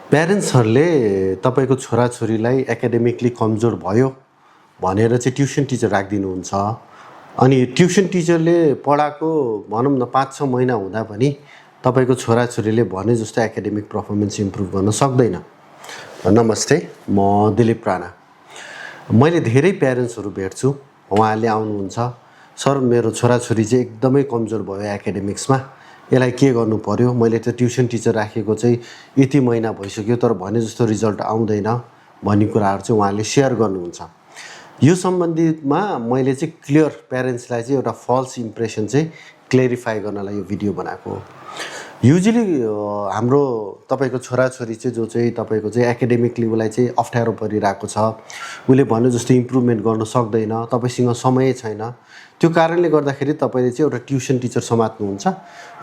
प्यारेन्ट्सहरूले तपाईँको छोराछोरीलाई एकाडेमिकली कमजोर भयो भनेर चाहिँ ट्युसन टिचर राखिदिनुहुन्छ। अनि ट्युसन टिचरले पढाएको भनौँ न 5-6 महिना हुँदा पनि तपाईँको छोराछोरीले भने जस्तो एकाडेमिक पर्फर्मेन्स इम्प्रुभ गर्न सक्दैन। नमस्ते, म दिलीप राणा। मैले धेरै प्यारेन्ट्सहरू भेट्छु, उहाँहरूले आउनुहुन्छ, सर मेरो छोराछोरी चाहिँ एकदमै कमजोर भयो एकाडेमिक्समा, यसलाई के गर्नु पर्यो, मैले त ट्युसन टिचर राखेको चाहिँ यति महिना भइसक्यो तर भने जस्तो रिजल्ट आउँदैन भन्ने कुराहरू चाहिँ उहाँले सेयर गर्नुहुन्छ। यो सम्बन्धितमा मैले चाहिँ क्लियर प्यारेन्ट्सलाई चाहिँ एउटा फल्स इम्प्रेसन चाहिँ क्लेरिफाई गर्नलाई यो भिडियो बनाएको हो। युजली हाम्रो तपाईँको छोराछोरी चाहिँ जो चाहिँ तपाईँको चाहिँ एकाडेमिकली उसलाई चाहिँ अप्ठ्यारो परिरहेको छ, उसले भने जस्तो इम्प्रुभमेन्ट गर्न सक्दैन, तपाईँसँग समय छैन, त्यो कारणले गर्दाखेरि तपाईँले चाहिँ एउटा ट्युसन टिचर समात्नुहुन्छ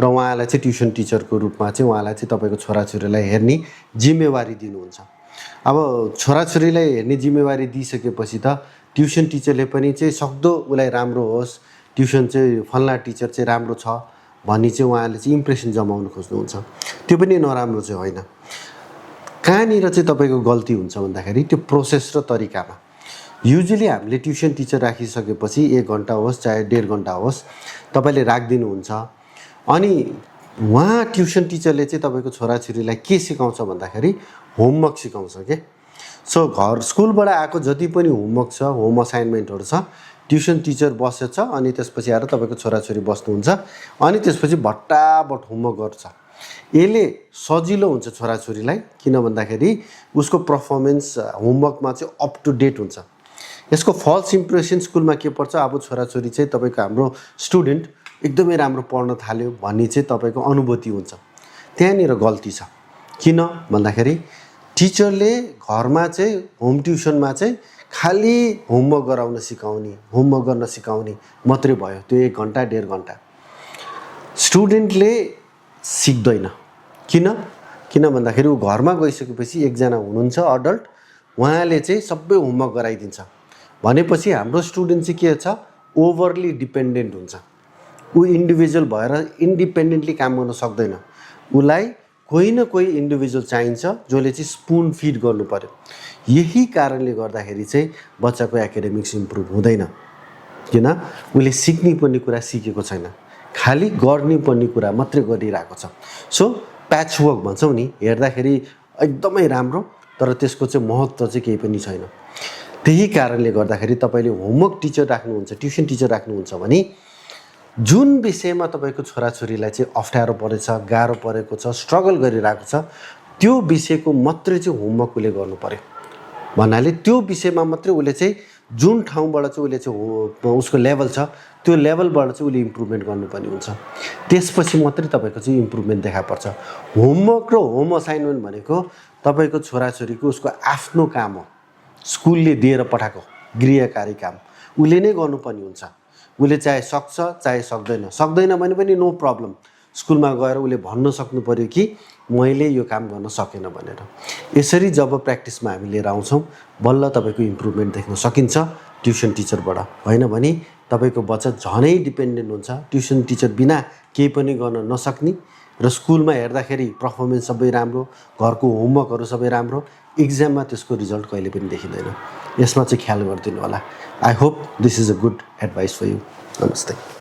र उहाँलाई चाहिँ ट्युसन टिचरको रूपमा चाहिँ उहाँलाई चाहिँ तपाईँको छोराछोरीलाई हेर्ने जिम्मेवारी दिनुहुन्छ। अब छोराछोरीलाई हेर्ने जिम्मेवारी दिइसकेपछि त ट्युसन टिचरले पनि चाहिँ सक्दो उसलाई राम्रो होस्, ट्युसन चाहिँ फल्ना टिचर चाहिँ राम्रो छ भन्ने चाहिँ उहाँले चाहिँ इम्प्रेसन जमाउनु खोज्नुहुन्छ। त्यो पनि नराम्रो चाहिँ होइन। कहाँनिर चाहिँ तपाईँको गल्ती हुन्छ भन्दाखेरि त्यो प्रोसेस र तरिकामा। युजली हामीले ट्युसन टिचर राखिसकेपछि 1 घन्टा होस् चाहे 1.5 घन्टा होस् तपाईँले राखिदिनुहुन्छ। अनि उहाँ ट्युसन टिचरले चाहिँ तपाईँको छोराछोरीलाई के सिकाउँछ भन्दाखेरि होमवर्क सिकाउँछ के। सो स्कुलबाट आएको जति पनि होमवर्क छ, होम असाइनमेन्टहरू छ, ट्युसन टिचर बसेछ अनि त्यसपछि आएर तपाईँको छोराछोरी बस्नुहुन्छ अनि त्यसपछि भट्टाभट होमवर्क गर्छ। यसले सजिलो हुन्छ छोराछोरीलाई, किन भन्दाखेरि उसको पर्फर्मेन्स होमवर्कमा चाहिँ अप टु डेट हुन्छ। यसको फल्स इम्प्रेसन स्कुलमा के पर्छ, अब छोराछोरी चाहिँ तपाईँको हाम्रो स्टुडेन्ट एकदमै राम्रो पढ्न थाल्यो भन्ने चाहिँ तपाईँको अनुभूति हुन्छ। त्यहाँनिर गल्ती छ। किन भन्दाखेरि टिचरले घरमा चाहिँ होम ट्युसनमा चाहिँ खालि होमवर्क गराउन सिकाउने, होमवर्क गर्न सिकाउने मात्रै भयो, त्यो 1 घन्टा 1.5 घन्टा स्टुडेन्टले सिक्दैन। किन भन्दाखेरि ऊ घरमा गइसकेपछि एकजना हुनुहुन्छ अडल्ट, उहाँले चाहिँ सबै होमवर्क गराइदिन्छ भनेपछि हाम्रो स्टुडेन्ट चाहिँ के छ, ओभरली डिपेन्डेन्ट हुन्छ। ऊ इन्डिभिजुअल भएर इन्डिपेन्डेन्टली काम गर्न सक्दैन। उसलाई कोही न कोही इन्डिभिजुअल चाहिन्छ जसले चाहिँ स्पुन फिड गर्नु पर्यो। यही कारणले गर्दाखेरि चाहिँ बच्चाको एकाडेमिक्स इम्प्रुभ हुँदैन, किन उसले सिक्ने पर्ने कुरा सिकेको छैन, खालि गर्ने पर्ने कुरा मात्रै गरिरहेको छ। सो प्याचवर्क भन्छौँ नि, हेर्दाखेरि एकदमै राम्रो तर त्यसको चाहिँ महत्त्व चाहिँ केही पनि छैन। त्यही कारणले गर्दाखेरि तपाईँले होमवर्क टिचर राख्नुहुन्छ, ट्युसन टिचर राख्नुहुन्छ भने जुन विषयमा तपाईँको छोराछोरीलाई चाहिँ अप्ठ्यारो परेछ, गाह्रो परेको छ, स्ट्रगल गरिरहेको छ, त्यो विषयको मात्रै चाहिँ होमवर्क उसले गर्नु पर्यो। भन्नाले त्यो विषयमा मात्रै उसले चाहिँ जुन ठाउँबाट चाहिँ उसले चाहिँ उसको लेभल छ त्यो लेभलबाट चाहिँ उसले इम्प्रुभमेन्ट गर्नुपर्ने हुन्छ। त्यसपछि मात्रै तपाईँको चाहिँ इम्प्रुभमेन्ट देखा पर्छ। होमवर्क र होम असाइनमेन्ट भनेको तपाईँको छोराछोरीको उसको आफ्नो काम हो, स्कुलले दिएर पठाएको गृहकारी काम उसले नै गर्नुपर्ने हुन्छ। उसले चाहे सक्छ चाहे सक्दैन भने पनि नो प्रब्लम, स्कुलमा गएर उसले भन्न सक्नु पर्यो कि मैले यो काम गर्न सकेन भनेर। यसरी जब प्र्याक्टिसमा हामी लिएर आउँछौँ बल्ल तपाईँको इम्प्रुभमेन्ट देख्न सकिन्छ ट्युसन टिचरबाट। होइन भने तपाईँको बच्चा झनै डिपेन्डेन्ट हुन्छ, ट्युसन टिचर बिना केही पनि गर्न नसक्ने र स्कुलमा हेर्दाखेरि पर्फर्मेन्स सबै राम्रो, घरको होमवर्कहरू सबै राम्रो, इक्जाममा त्यसको रिजल्ट कहिले पनि देखिँदैन। यसमा चाहिँ ख्याल गरिदिनु होला। I hope this is a good advice for you. नमस्ते।